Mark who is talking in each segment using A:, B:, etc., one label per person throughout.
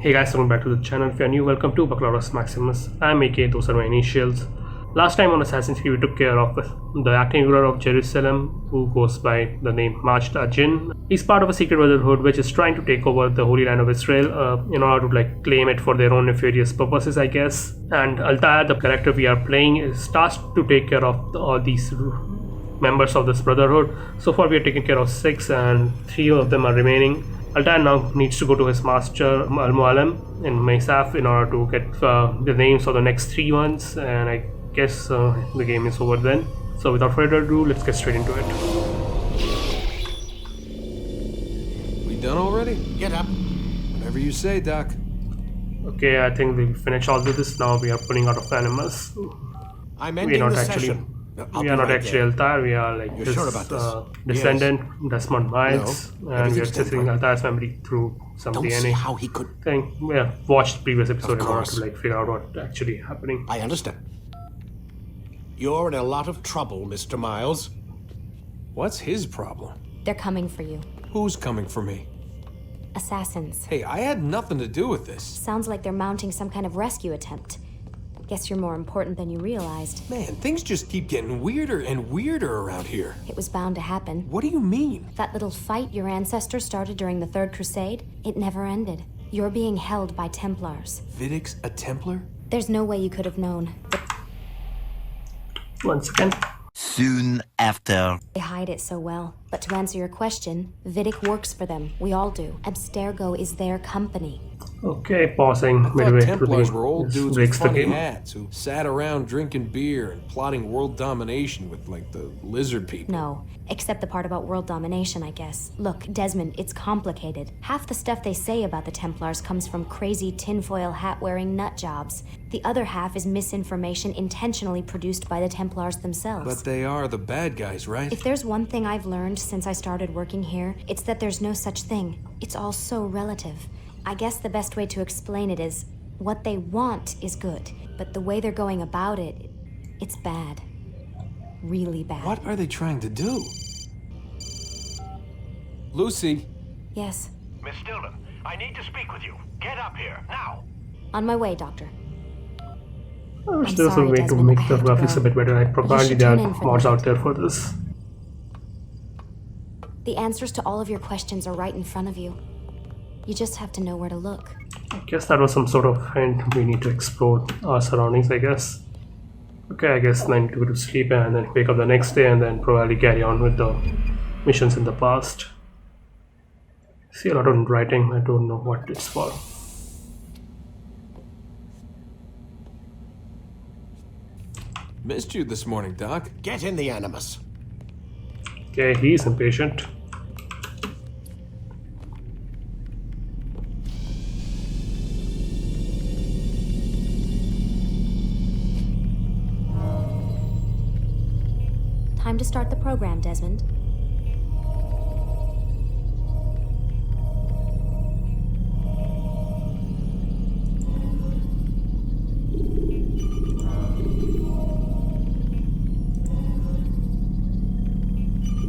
A: Hey guys, welcome back to the channel. If you are new, welcome to Baccalaureus Maximus. I'm AK, those are my initials. Last time on Assassin's Creed, we took care of the acting ruler of Jerusalem, who goes by the name Majd Jinn. He's part of a secret brotherhood which is trying to take over the Holy Land of Israel in order to claim it for their own nefarious purposes, I guess. And Altair, the character we are playing, is tasked to take care of all these members of this brotherhood. So far, we are taking care of 6, and 3 of them are remaining. Altair now needs to go to his master Al-Mualim in Mesaf in order to get the names of the next 3 ones, and I guess the game is over then. So without further ado, let's get straight into it.
B: We done already?
C: Get up.
B: Whatever you say, Doc.
A: Okay, I think we finished all of this. Now we are pulling out of animals.
C: I'm ending the session.
A: We are not actually Altair, we are
C: You're
A: his
C: sure about this?
A: descendant, Desmond Miles,
C: No,
A: and we are
C: everything's
A: accessing
C: temporary.
A: Altair's memory through some
C: Don't see
A: DNA
C: how he could.
A: thing. We have watched the previous episode in order
C: course.
A: to figure out what's actually happening.
C: I understand. You're in a lot of trouble, Mr. Miles.
B: What's his problem?
D: They're coming for you.
B: Who's coming for me?
D: Assassins.
B: Hey, I had nothing to do with this.
D: Sounds like they're mounting some kind of rescue attempt. Guess you're more important than you realized.
B: Man, things just keep getting weirder and weirder around here.
D: It was bound to happen.
B: What do you mean?
D: That little fight your ancestors started during the Third Crusade, it never ended. You're being held by Templars.
B: Vidic's a Templar?
D: There's no way you could have known.
A: Once again.
E: Soon after.
D: They hide it so well. But to answer your question, Vidic works for them. We all do. Abstergo is their company.
A: Okay, pausing
B: I
A: midway
B: thought
A: through
B: Templars
A: the
B: were old
A: this
B: dudes with
A: breaks the
B: funny
A: game.
B: hats who sat around drinking beer and plotting world domination with, the lizard people.
D: No, except the part about world domination, I guess. Look, Desmond, it's complicated. Half the stuff they say about the Templars comes from crazy tinfoil hat-wearing nut jobs. The other half is misinformation intentionally produced by the Templars themselves.
B: But they are the bad guys, right?
D: If there's one thing I've learned since I started working here, it's that there's no such thing. It's all so relative. I guess the best way to explain it is, what they want is good, but the way they're going about it, it's bad. Really bad.
B: What are they trying to do? Lucy.
D: Yes.
F: Miss Stillman, I need to speak with you. Get up here, now!
D: On my way, Doctor.
A: I wish
D: I'm
A: there was a
D: sorry,
A: way to
D: Desmond,
A: make
D: I
A: the
D: have to
A: graphics
D: go.
A: a bit better. I probably
D: should
A: there
D: tune
A: are
D: in for
A: mods
D: that.
A: out there for this.
D: The answers to all of your questions are right in front of you. You just have to know where to look.
A: I guess that was some sort of hint. We need to explore our surroundings, I guess. Okay, I guess I need to go to sleep and then wake up the next day and then probably carry on with the missions in the past. See a lot of writing, I don't know what it's for.
B: Missed you this morning, Doc.
C: Get in the Animus.
A: Okay, he's impatient.
D: Time to start the program, Desmond.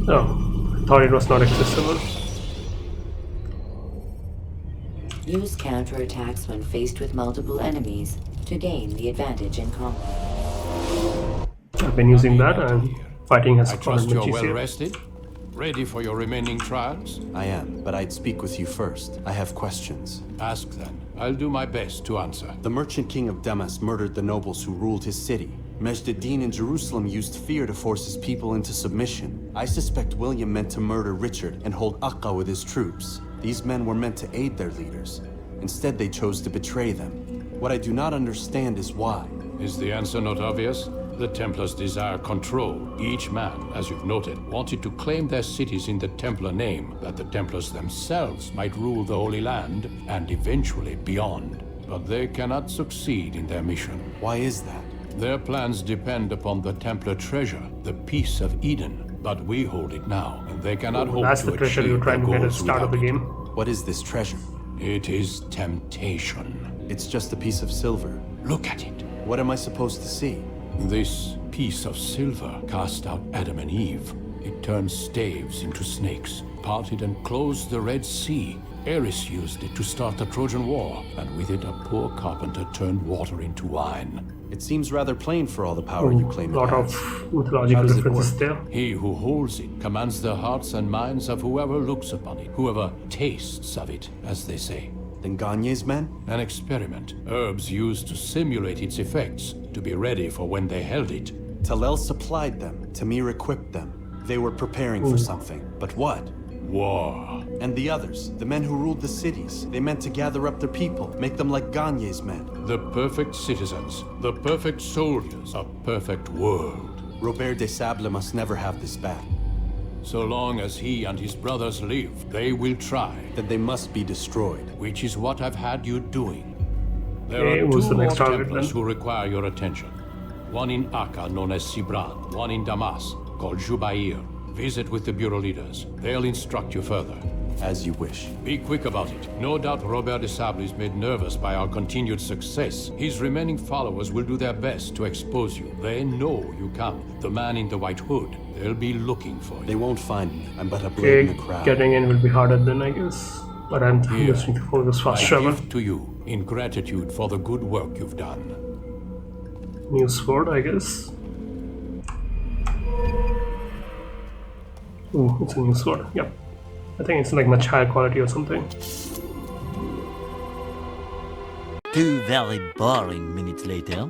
A: Oh, I thought it was not accessible.
G: Use counterattacks when faced with multiple enemies to gain the advantage in combat.
A: I've been using that and fighting has
F: I
A: gotten
F: trust
A: much
F: you're well
A: easier.
F: rested? Ready for your remaining trials?
H: I am, but I'd speak with you first. I have questions.
F: Ask then. I'll do my best to answer.
H: The merchant king of Damas murdered the nobles who ruled his city. Majd ad-Din in Jerusalem used fear to force his people into submission. I suspect William meant to murder Richard and hold Akka with his troops. These men were meant to aid their leaders. Instead, they chose to betray them. What I do not understand is why.
F: Is the answer not obvious? The Templars desire control. Each man, as you've noted, wanted to claim their cities in the Templar name, that the Templars themselves might rule the Holy Land and eventually beyond. But they cannot succeed in their mission.
H: Why is that?
F: Their plans depend upon the Templar treasure, the Peace of Eden. But we hold it now, and they cannot hope
A: That's
F: to
A: the treasure
F: achieve
A: you're trying to
F: their
A: get at the
F: goals
A: start of the
F: without
A: game.
H: What is this treasure?
F: it. It is temptation.
H: It's just a piece of silver.
F: Look at it.
H: What am I supposed to see?
F: This piece of silver cast out Adam and Eve. It turned staves into snakes, parted and closed the Red Sea, Eris used it to start the Trojan War, and with it a poor carpenter turned water into wine.
H: It seems rather plain for all the power you claim
A: A
H: it
A: lot
H: has.
A: of mythological
H: does it
A: references
H: work?
A: there.
F: He who holds it commands the hearts and minds of whoever looks upon it, whoever tastes of it, as they say.
H: Then Gagne's men?
F: An experiment. Herbs used to simulate its effects, to be ready for when they held it.
H: Talel supplied them, Tamir equipped them. They were preparing for something. But what?
F: War.
H: And the others, the men who ruled the cities, they meant to gather up their people, make them like Gagne's men.
F: The perfect citizens, the perfect soldiers, a perfect world.
H: Robert de Sable must never have this back.
F: So long as he and his brothers live, they will try,
H: Then they must be destroyed.
F: which is what I've had you doing. There
A: Okay,
F: are
A: who's
F: two
A: the
F: more
A: next target
F: Templars
A: then?
F: who require your attention. One in Akka, known as Sibran, one in Damas, called Jubair. Visit with the Bureau leaders. They'll instruct you further.
H: As you wish.
F: Be quick about it. No doubt Robert de Sable is made nervous by our continued success. His remaining followers will do their best to expose you. They know you come. The man in the white hood. They'll be looking for
H: They
F: you.
H: won't find me. I'm but a blade in
A: Okay,
H: the crowd.
A: getting in will be harder then, I guess. But I'm
F: Here,
A: just looking for this fast
F: My
A: travel.
F: gift to you, in gratitude for the good work you've done.
A: New sword, I guess. Ooh, it's a new sword. Yep. I think it's like much higher quality or something.
E: 2 very boring minutes later.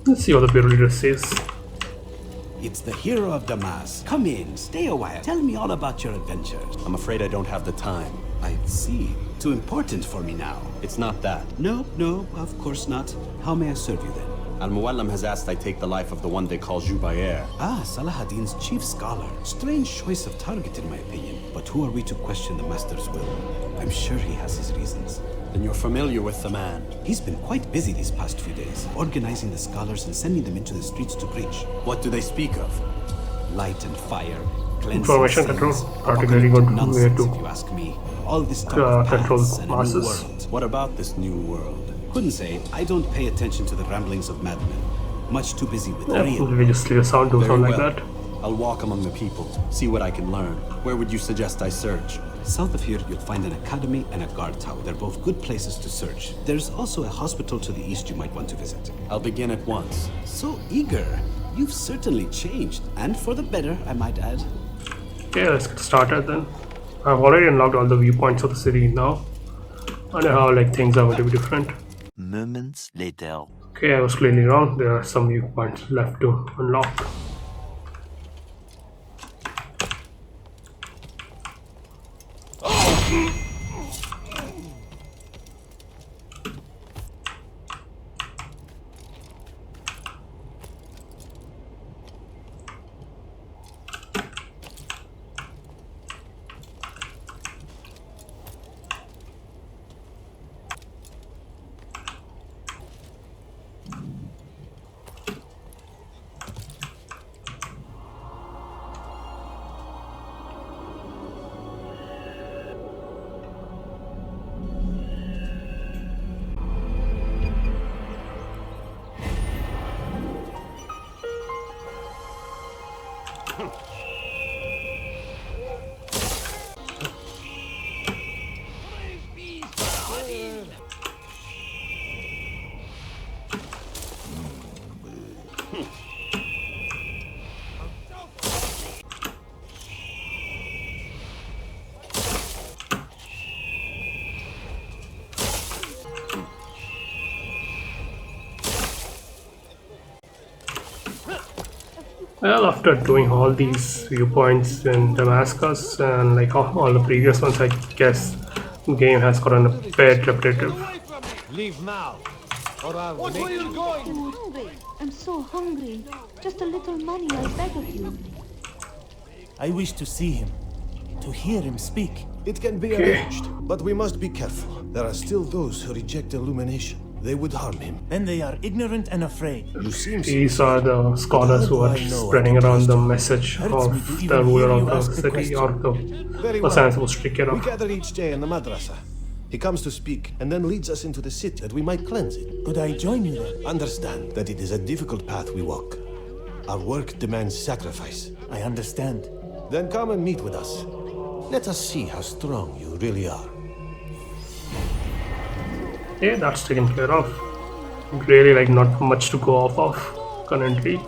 A: Let's see what the bureau leader says.
I: It's the hero of Damas. Come in, stay a while. Tell me all about your adventures.
H: I'm afraid I don't have the time.
I: I see. Too important for me now.
H: It's not that.
I: No, of course not. How may I serve you then?
H: Al-Muallim has asked I take the life of the one they call Jubair.
I: Ah, Salahadin's chief scholar. Strange choice of target in my opinion. But who are we to question the master's will? I'm sure he has his reasons.
H: Then you're familiar with the man.
I: He's been quite busy these past few days, organizing the scholars and sending them into the streets to preach.
H: What do they speak of?
I: Light and fire, cleansing
A: Information
I: sins,
A: control, particularly good
I: apocalyptic
A: way
I: nonsense,
A: to
I: if you ask me. All this talk of
A: control
I: paths and a new
A: masses.
I: world.
H: What about this new world?
I: Couldn't say. I don't pay attention to the ramblings of madmen. Much too busy with
A: Yeah,
I: real.
A: we just leave a sound to
H: Very
A: sound like
H: well.
A: that.
H: I'll walk among the people, see what I can learn. Where would you suggest I search?
I: South of here, you'll find an academy and a guard tower. They're both good places to search. There's also a hospital to the east you might want to visit.
H: I'll begin at once.
I: So eager. You've certainly changed. And for the better, I might add.
A: Okay, let's get started then. I've already unlocked all the viewpoints of the city now. I know how like things are going to be different.
E: Moments later.
A: Okay, I was clearly wrong. There are some viewpoints left to unlock. Well, after doing all these viewpoints in Damascus and like all the previous ones, I guess the game has gotten a bit repetitive.
C: Leave now, or I'll
J: I'm hungry. I'm so hungry. Just a little money, I beg of you.
K: I wish to see him, to hear him speak.
C: It can be arranged, but we must be careful. There are still those who reject illumination. They would harm him.
K: Then they are ignorant and afraid.
C: You seem
A: These are the scholars who are spreading around the message of the ruler of the city or the person supposed to take care
C: We
A: of.
C: gather each day in the madrasa. He comes to speak and then leads us into the city that we might cleanse it.
K: Could I join you then?
C: Understand that it is a difficult path we walk. Our work demands sacrifice.
K: I understand.
C: Then come and meet with us. Let us see how strong you really are.
A: Yeah, that's taken care of. Really, like, not much to go off of currently.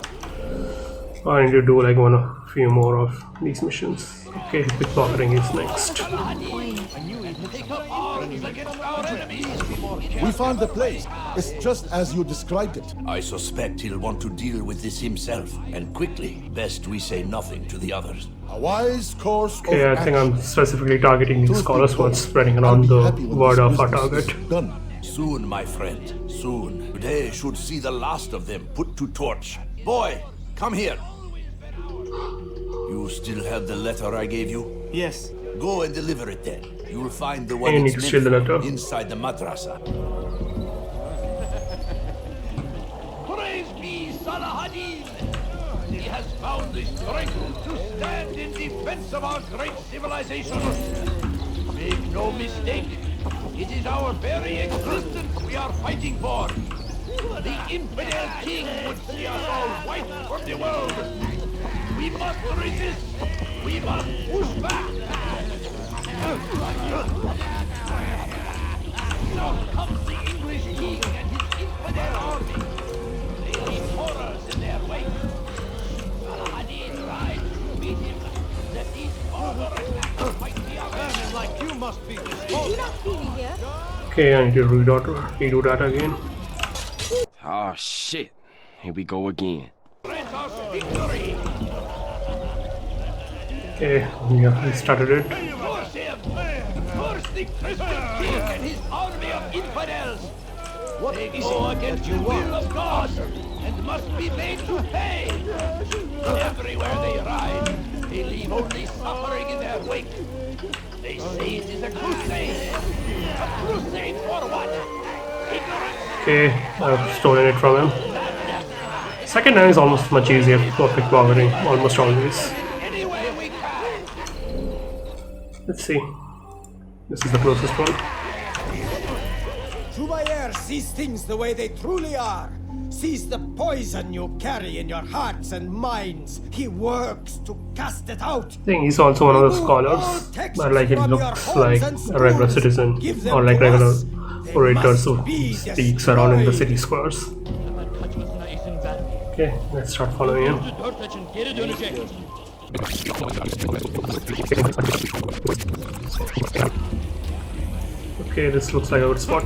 A: I need to do like a few more of these missions. Okay, pickpocketing is next.
L: We found the place. It's just as you described it.
M: I suspect he'll want to deal with this himself, and quickly. Best we say nothing to the others.
L: A wise course
A: Okay,
L: of
A: I think
L: action.
A: I'm specifically targeting these scholars who are spreading around the word of our target.
L: Done.
M: Soon, my friend, soon. Today should see the last of them put to torch. Boy, come here. You still have the letter I gave you?
H: Yes.
M: Go and deliver it then. You'll find the one
A: You need
M: it's
A: to
M: meant
A: steal the
M: for
A: letter.
M: inside the madrasa.
N: Praise be Salahadin! He has found the strength to stand in defense of our great civilization. Make no mistake, it is our very existence we are fighting for. The infidel king would see us all wiped from the world. We must resist. We must push back. Now comes the English king and his infidel army. They leave horrors in their wake. Saladin tried to beat him. Let these barbarous fight the others. Like you must be disposed.
A: Okay, I need to redo that again.
O: Oh shit. Here we go again.
N: Grant us victory.
A: Okay, yeah, we started it.
N: Force him! Force the Christian king and his army of infidels! They go against the will of God and must be made to pay! Everywhere they ride, they leave only suffering in their wake. They say it is a crusade! A crusade for what? Ignorance!
A: Okay, I've stolen it from him. Second time is almost much easier for pickpocketing, almost always. Let's see. This is the closest one.
P: Jubair sees things the way they truly are. Sees the poison you carry in your hearts and minds. He works to cast it out.
A: I think he's also one of those scholars, but like it looks like a regular citizen or like regular orators who speaks around in the city squares. Okay, let's start following him. Okay, this looks like a good spot.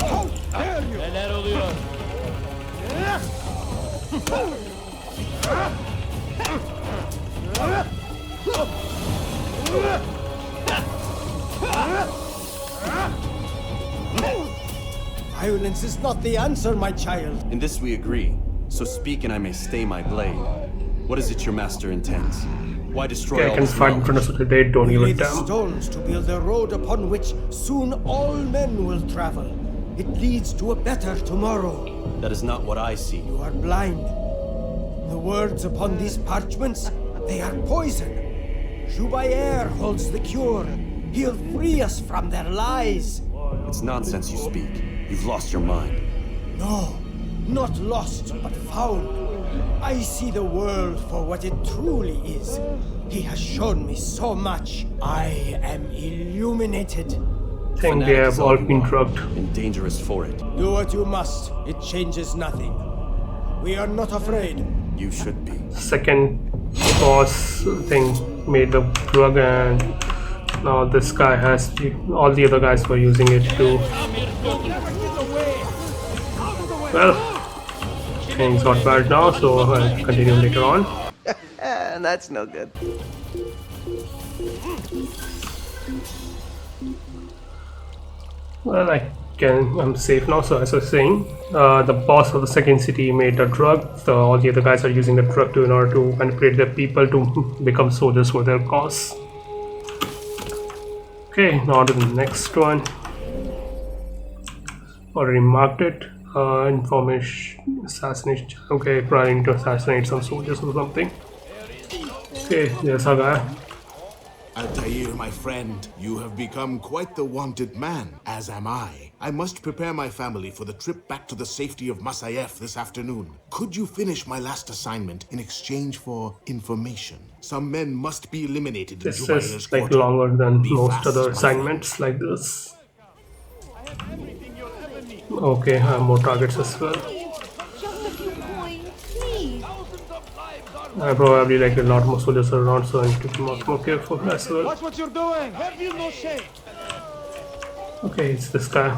P: Violence is not the answer, my child.
H: In this we agree. So speak and I may stay my blade. What is it your master intends? Why destroy
A: Okay, I
H: all
A: can
H: this
A: fight in front of so they don't
P: We
A: give a
P: lay the
A: damn.
P: stones to build a road upon which soon all men will travel. It leads to a better tomorrow.
H: That is not what I see.
P: You are blind. The words upon these parchments, they are poison. Jubair holds the cure. He'll free us from their lies.
H: It's nonsense you speak. You've lost your mind.
P: No, not lost, but found. I see the world for what it truly is. He has shown me so much. I am illuminated.
A: I think they have all been drugged.
H: And dangerous for it.
P: Do what you must. It changes nothing. We are not afraid.
H: You should be.
A: Second boss thing made the drug, and now this guy has all the other guys were using it too. Well, things got bad now, so I'll continue later on.
Q: That's no good.
A: Well, I'm safe now. So as I was saying, the boss of the second city made the drug. So all the other guys are using the drug in order to manipulate their people to become soldiers for their cause. Okay, now to the next one. Already marked it. Information assassination. Okay, probably need to assassinate some soldiers or something. Okay, there's our guy.
C: Altair, my friend, you have become quite the wanted man, as am I. I must prepare my family for the trip back to the safety of Masayef this afternoon. Could you finish my last assignment in exchange for information? Some men must be eliminated in
A: This
C: Jubair's
A: is like
C: quarter.
A: longer than
C: Be
A: most
C: fast,
A: other
C: my
A: assignments like this. Okay, I have more targets as well.
J: Just a few coins, please.
A: I probably like a lot more soldiers around, so I need to be much more careful as well.
N: Watch what you're doing. Have you no shame?
A: Okay, it's this guy.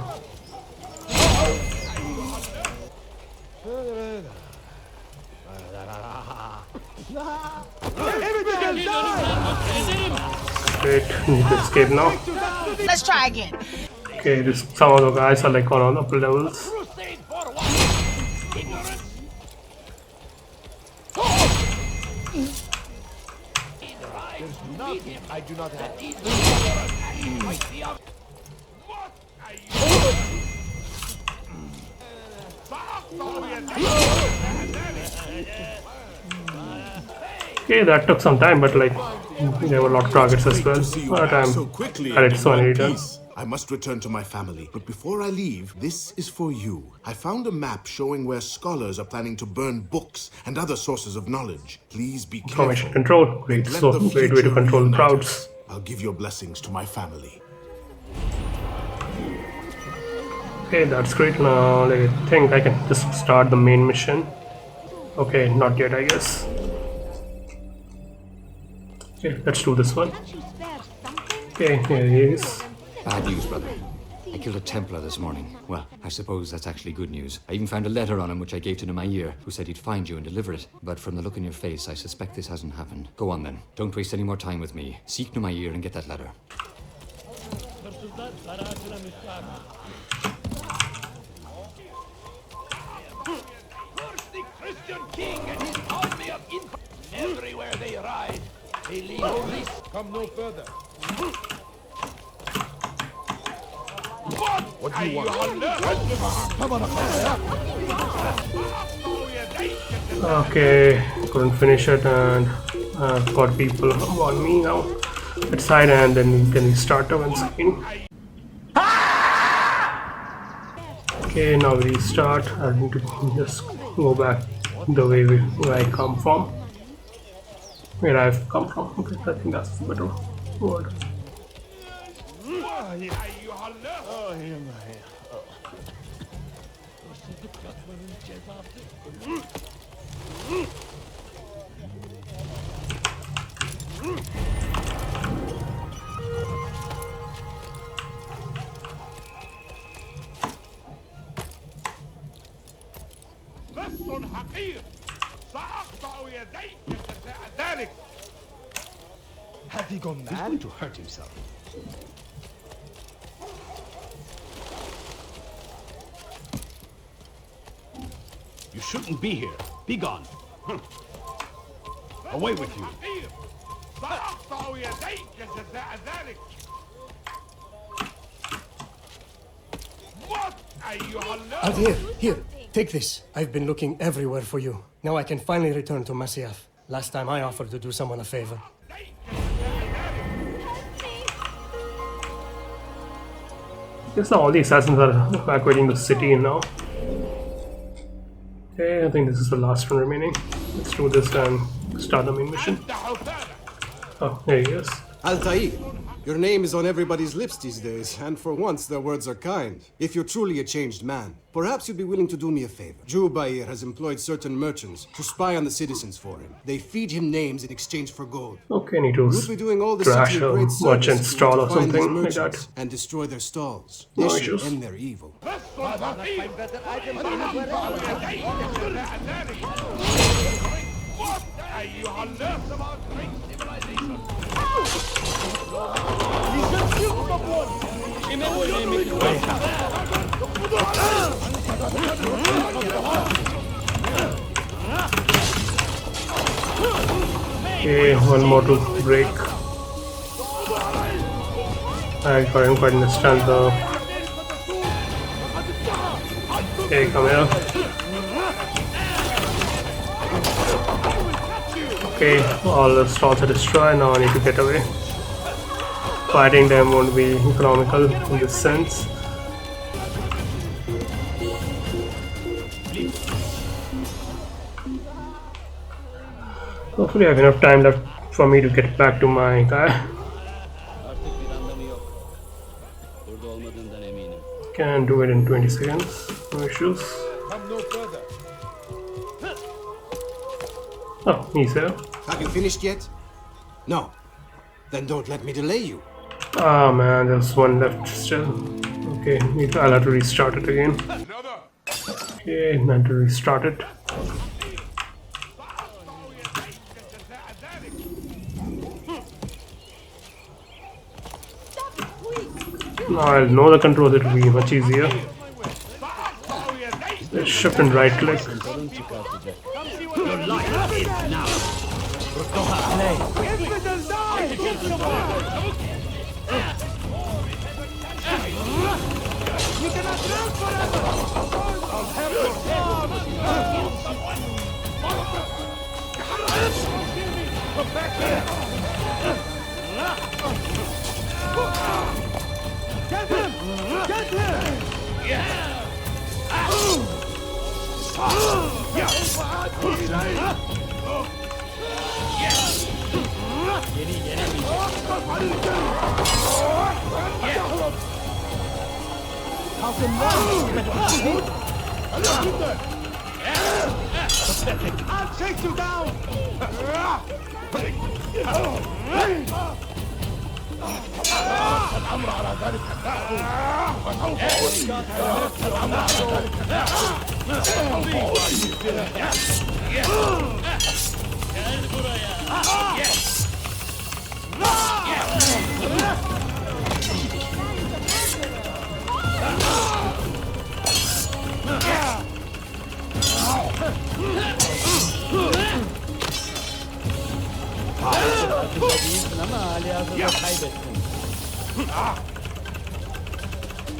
A: Great, need to escape now.
R: Let's try again.
A: Okay, some of the guys are like on upper levels.
N: I do not have.
A: Okay, that took some time, but like there were a lot of targets as well. But I'm at it, so I need to.
C: I must return to my family, but before I leave, this is for you. I found a map showing where scholars are planning to burn books and other sources of knowledge. Please be careful.
A: Information control. Great, so great way to control the crowds.
C: I'll give your blessings to my family.
A: Okay, that's great. Now I think I can just start the main mission. Okay, not yet, I guess. Okay, let's do this one. Okay, here he is.
S: Bad news, brother. I killed a Templar this morning. Well, I suppose that's actually good news. I even found a letter on him which I gave to Jubair, who said he'd find you and deliver it. But from the look in your face, I suspect this hasn't happened. Go on then. Don't waste any more time with me. Seek Jubair and get that letter.
N: The Christian king and his army of everywhere they ride. They leave only. Come no further. What do you want? Come on,
A: Okay, couldn't finish it, and I've got people on me now. Let's hide, and then we can restart the one screen. Okay, now we restart. I need to just go back the way where I come from. Where I've come from. Okay, I think that's the better word.
N: Have he gone mad? He's going to hurt himself. You shouldn't be here. Be gone. Away with you.
P: Altair, here, take this. I've been looking everywhere for you. Now I can finally return to Masayef. Last time I offered to do someone a favor.
A: Guess now all the assassins are evacuating the city now. Okay, I think this is the last one remaining. Let's do this and start the main mission. Oh, there he is.
T: Altair, your name is on everybody's lips these days, and for once their words are kind. If you're truly a changed man, perhaps you'd be willing to do me a favor. Jubair has employed certain merchants to spy on the citizens for him. They feed him names in exchange for gold.
A: Okay, need to
T: You'd be doing all the
A: trash
T: city a
A: a
T: great
A: merchant
T: service
A: stall or
T: to find these
A: something like that.
T: merchants and destroy their stalls.
A: No
T: This should
A: issues.
T: end their evil.
A: Okay, one more to break. I couldn't quite understand the... Okay, come here. Okay, all the stalls are destroyed, now I need to get away. fighting them won't be economical in this sense. Hopefully I have enough time left for me to get back to my guy. Can do it in 20 seconds, no issues. Oh, he's here.
T: Have you finished yet? No. Then don't let me delay you.
A: Ah man, there's one left still. Okay, I'll have to restart it again. Okay, need to restart it. Now I'll know the controls, it will be much easier. Let's shift and right click.
N: Get him! Get him! Yeah! I'll chase you down! الأمر على ذلك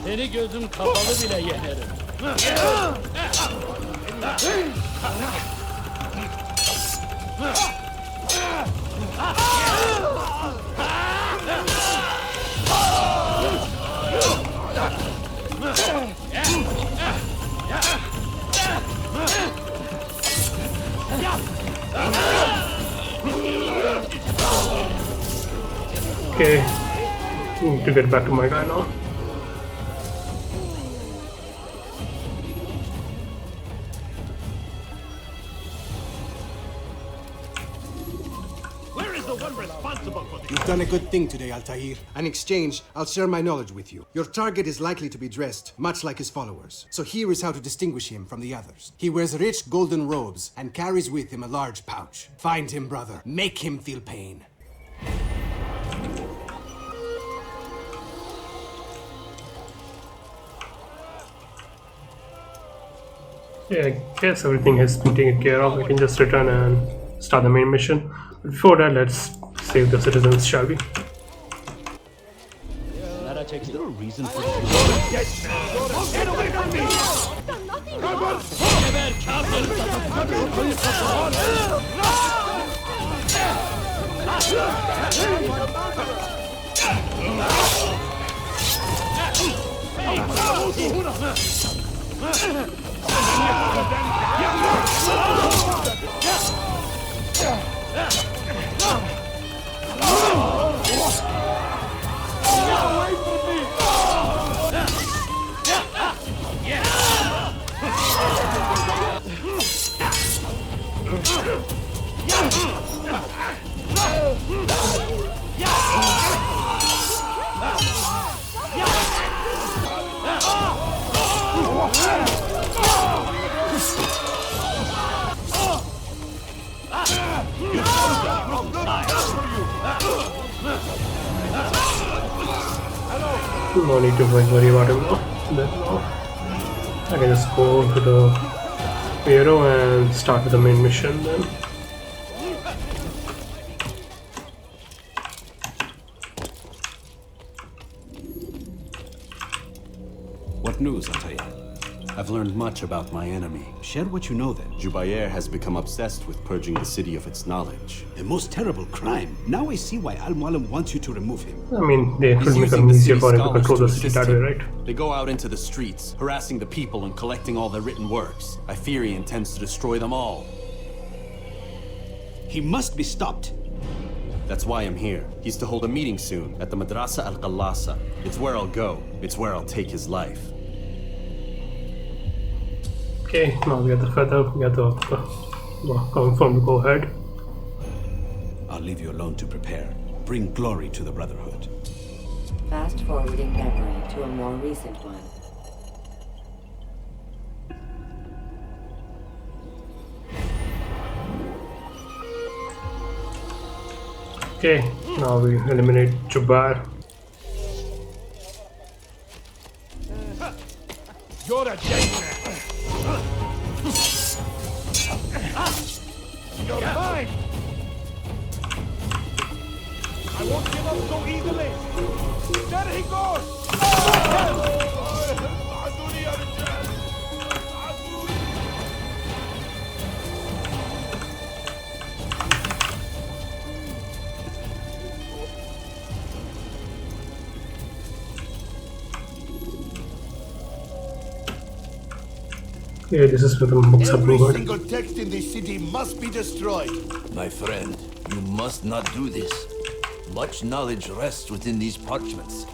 U: Seni gözüm kapalı bile yenerim.
A: Okay, need to get back to my guy now.
T: You've done a good thing today, Altair. In exchange, I'll share my knowledge with you. Your target is likely to be dressed much like his followers. So here is how to distinguish him from the others. He wears rich golden robes and carries with him a large pouch. Find him, brother. Make him feel pain.
A: Yeah, I guess everything has been taken care of. We can just return and start the main mission. But before that, let's save the citizens, shall we?
U: Is there a reason for
N: Get away from me!
A: No need to worry about him now. I can just go to the bureau and start with the main mission then.
I: What news, Altair? I've learned much about my enemy. Share what you know then.
H: Jubair has become obsessed with purging the city of its knowledge.
I: A most terrible crime. Now I see why Al-Mualim wants you to remove him.
A: I mean, they
H: He's
A: will make
H: using
A: it
H: the
A: easier
H: city
A: for him to
H: scholars
A: control
H: to
A: the city
H: assist
A: that way,
H: him.
A: right?
H: They go out into the streets, harassing the people and collecting all their written works. I fear he intends to destroy them all.
I: He must be stopped.
H: That's why I'm here. He's to hold a meeting soon at the Madrasa Al-Qallasa. It's where I'll go. It's where I'll take his life.
A: Okay, now we have the feather, we have the confirmed go ahead.
I: I'll leave you alone to prepare. Bring glory to the Brotherhood.
G: Fast forwarding memory to a more recent one.
A: Okay, now we eliminate Jubair.
N: You're a dead man. You're mine. I won't give up so easily. There he goes.
A: Yeah, this is where the books are
M: Every
A: provided.
M: single text in this city must be destroyed.
B: My friend, you must not do this. Much knowledge rests within these parchments,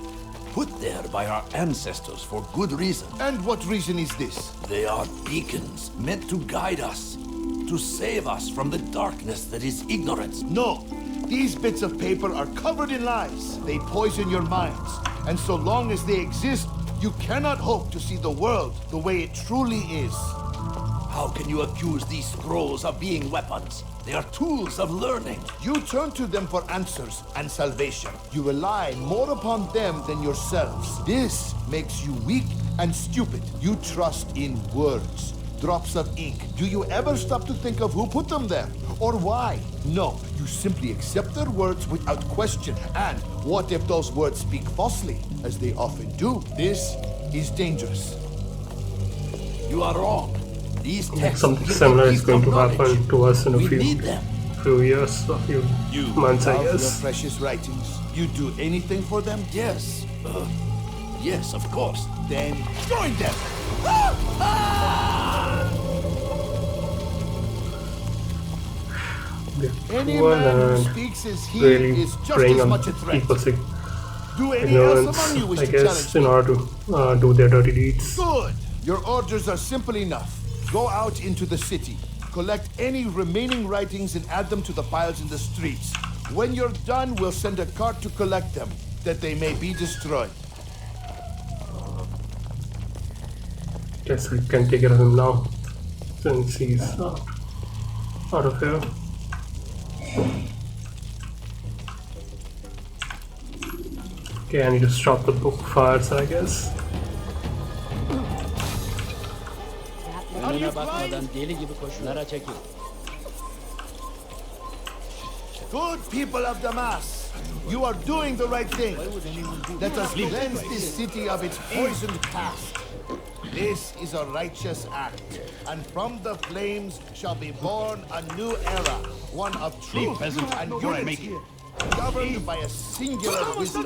B: put there by our ancestors for good reason.
M: And what reason is this?
B: They are beacons meant to guide us, to save us from the darkness that is ignorance.
M: No, these bits of paper are covered in lies. They poison your minds. And so long as they exist, you cannot hope to see the world the way it truly is.
B: How can you accuse these scrolls of being weapons? They are tools of learning.
M: You turn to them for answers and salvation. You rely more upon them than yourselves. This makes you weak and stupid. You trust in words, drops of ink. Do you ever stop to think of who put them there? Or why? No, you simply accept their words without question. And what if those words speak falsely, as they often do? This is dangerous.
B: You are wrong. These texts
A: Something
B: give
A: similar
B: the
A: is
B: gift
A: going
B: of
A: to
B: knowledge.
A: happen to us in a
B: We
A: few
B: need them.
A: years, a few months, I
M: Love
A: guess.
M: your precious writings. You do anything for them?
B: Yes. Yes, of course.
M: Then join them! Any
A: Cruel
M: man who
A: and
M: speaks as he
A: really
M: is just
A: preying
M: as
A: on
M: much a threat.
A: people's
M: Do any else
A: ignorance,
M: among you wish
A: I
M: to
A: guess,
M: challenge
A: in
M: me?
A: order to do their dirty deeds.
M: Good. Your orders are simple enough. Go out into the city, collect any remaining writings and add them to the piles in the streets. When you're done, we'll send a cart to collect them, that they may be destroyed.
A: Guess we can take care of him now, since he's out of here. Okay, I need to stop the book fires, I guess.
U: Önüne bakmadan deli gibi koşulara çekil.
M: Good people of Damas, you are doing the right thing. Let us cleanse this city of its poisoned past. This is a righteous act, and from the flames shall be born a new era, one of truth and unity, governed by a singular wisdom.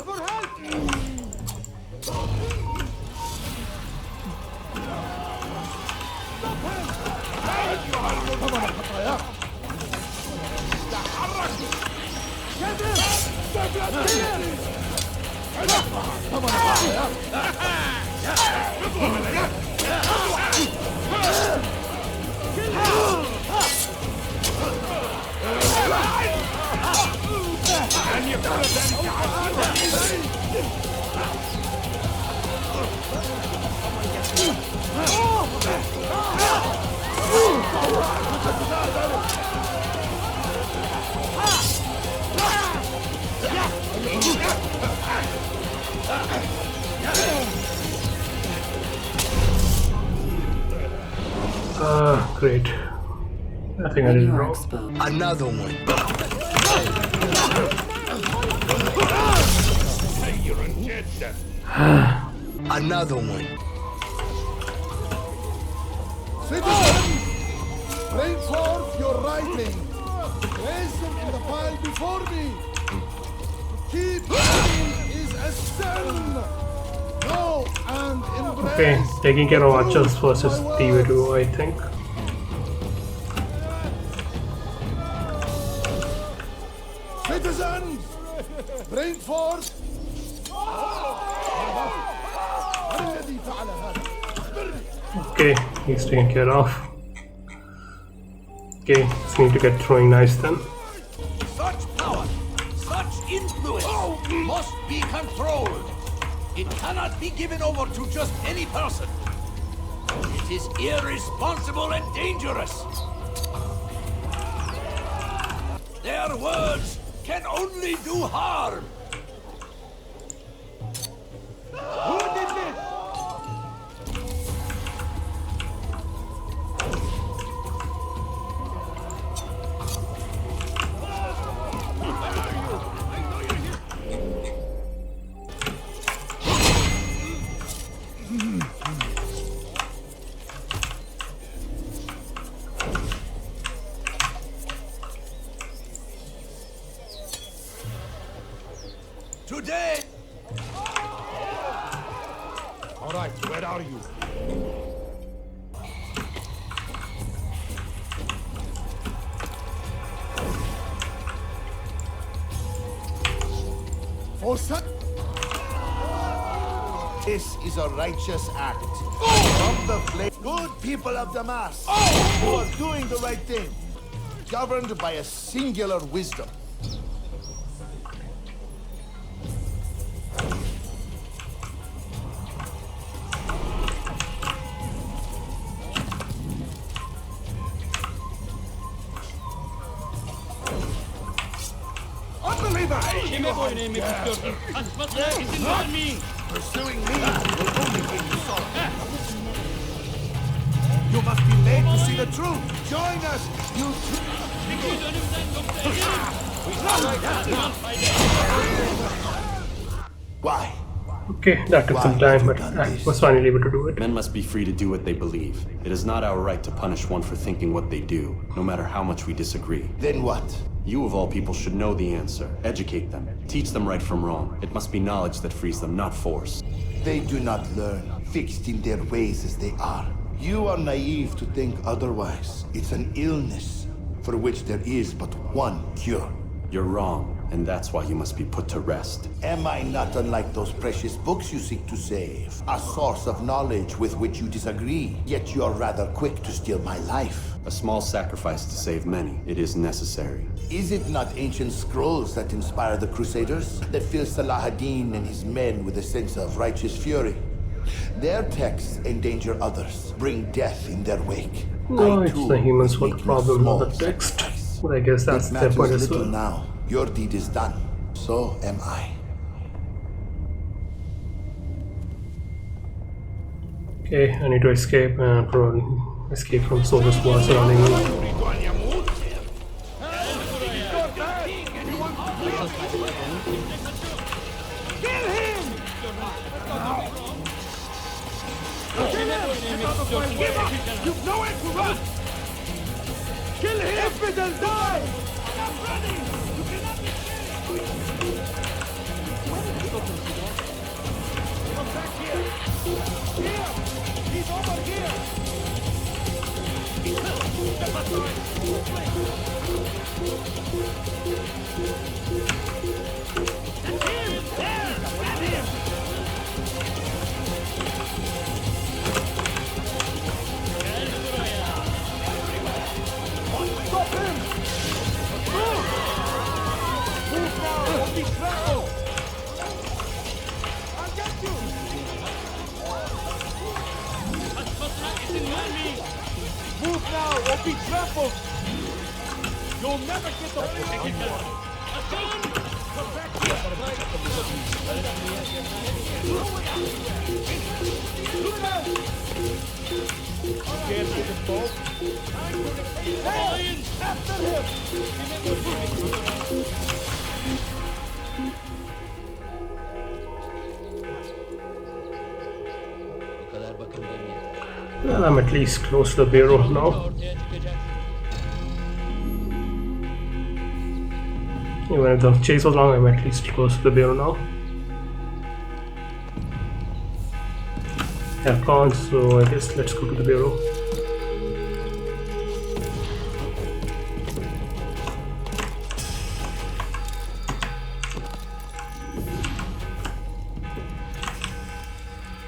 A: Great. I think I did it wrong.
B: Another one.
N: You're a dead then.
B: Another one.
L: Citizens, bring forth your writing. Place them in the pile before me. Keep reading is a sin. Go and embrace.
A: Okay, taking care of archers versus TV2, I think.
L: Citizens, bring forth.
A: Okay, he's taken care of. Okay, just need to get throwing knives then.
B: Such power, such influence must be controlled. It cannot be given over to just any person. It is irresponsible and dangerous. Their words can only do harm.
N: Who did this?
B: Today.
N: All right, where are you?
L: For such.
M: This is a righteous act. From the flame, good people of Damas, who are doing the right thing, governed by a singular wisdom.
N: Pursuing me will only bring you sorrow. You must be made to see the truth. Join us, you
M: Why?
A: Okay, that took some time, but I was finally able to do it.
H: Men must be free to do what they believe. It is not our right to punish one for thinking what they do, no matter how much we disagree.
M: Then what?
H: You of all people should know the answer. Educate them. Teach them right from wrong. It must be knowledge that frees them, not force.
M: They do not learn, fixed in their ways as they are. You are naive to think otherwise. It's an illness for which there is but one cure.
H: You're wrong, and that's why you must be put to rest.
M: Am I not unlike those precious books you seek to save? A source of knowledge with which you disagree, yet you are rather quick to steal my life.
H: A small sacrifice to save many. It is necessary.
M: Is it not ancient scrolls that inspire the Crusaders? That fill Salah ad-Din and his men with a sense of righteous fury? Their texts endanger others, bring death in their wake.
A: No, it's the humans for the problem, not the text. But I guess that's their point as well.
M: Now, your deed is done. So am I.
A: Okay, I need to escape and probably escape from soldiers who are surrounding me.
N: Give up! You've nowhere to run! Kill him! Infidel, die! I'm ready! You cannot be Come back here! Here! He's over here! That's him! There! Grab him! Stop him! Move! Move now or be trampled! I'll get you! Move now or be trampled! You'll never get the anymore! Come back here! Can't hit them both. Hey! After him!
D: O kadar bakımdan yeter.
A: Well, I'm at least close to the bureau now. Even if the chase was long, I'm at least close to the bureau now. Have gone, so I guess let's go to the bureau.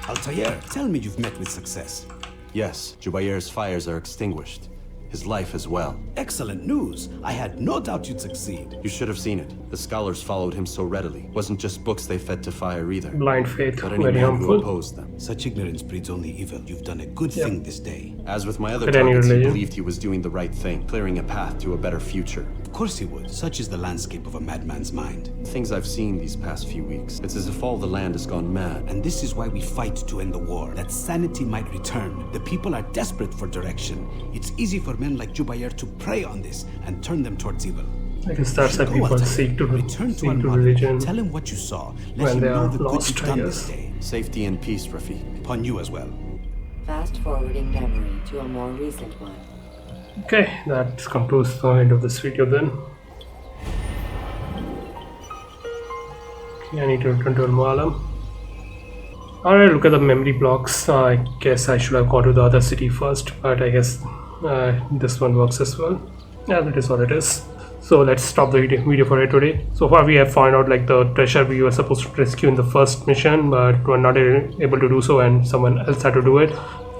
I: Altair, tell me you've met with success.
H: Yes, Jubair's fires are extinguished. His life as well.
I: Excellent news. I had no doubt you'd succeed.
H: You should have seen it. The scholars followed him so readily. Wasn't just books they fed to fire either.
A: Blind faith,
H: but any
A: very
H: man
A: harmful.
H: who opposed them.
I: Such ignorance breeds only evil. You've done a good thing this day.
H: As with my other
A: But any
H: targets, he
A: religion.
H: believed he was doing the right thing, clearing a path to a better future.
I: Of course he would. Such is the landscape of a madman's mind.
H: Things I've seen these past few weeks, it's as if all the land has gone mad.
I: And this is why we fight to end the war, that sanity might return. The people are desperate for direction. It's easy for men like Jubair to prey on this and turn them towards evil.
A: I guess that's why
I: Go,
A: people
I: Altair.
A: seek to
I: Return to
A: religion.
I: Tell him what you saw. Let
A: when
I: him
A: they
I: know
A: are
I: the good
A: lost,
I: you've
A: I
I: done
A: guess.
I: this day.
H: Safety and peace, Rafi.
I: Upon you as well.
G: Fast forwarding memory to a more recent one.
A: Okay, that concludes the end of this video then. Okay, I need to return to Al-Mualam. Alright, look at the memory blocks. I guess I should have gone to the other city first, but I guess this one works as well. Yeah, that is what it is. So let's stop the video for it today. So far we have found out like the treasure we were supposed to rescue in the first mission, but were not able to do so and someone else had to do it.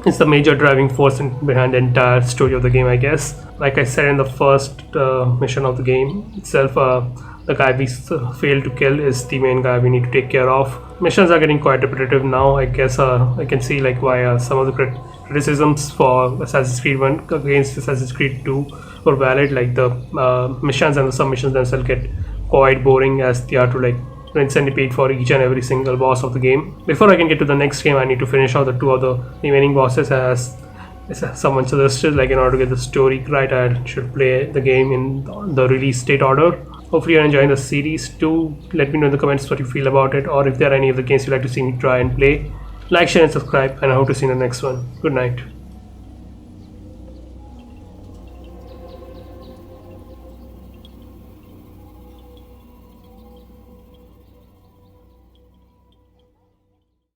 A: It's the major driving force behind the entire story of the game, I guess. Like I said in the first mission of the game itself, the guy we failed to kill is the main guy we need to take care of. Missions are getting quite repetitive now. I guess I can see like why some of the criticisms for Assassin's Creed 1 against Assassin's Creed 2 were valid. Like the missions and the submissions themselves get quite boring as they are to like rinse and repeat for each and every single boss of the game. Before I can get to the next game, I need to finish out the two of the remaining bosses, as someone suggested. Like in order to get the story right, I should play the game in the release date order. Hopefully you're enjoying the series too. Let me know in the comments what you feel about it, or if there are any of the games you'd like to see me try and play. Like, share and subscribe, and I hope to see you in the next one. Good night.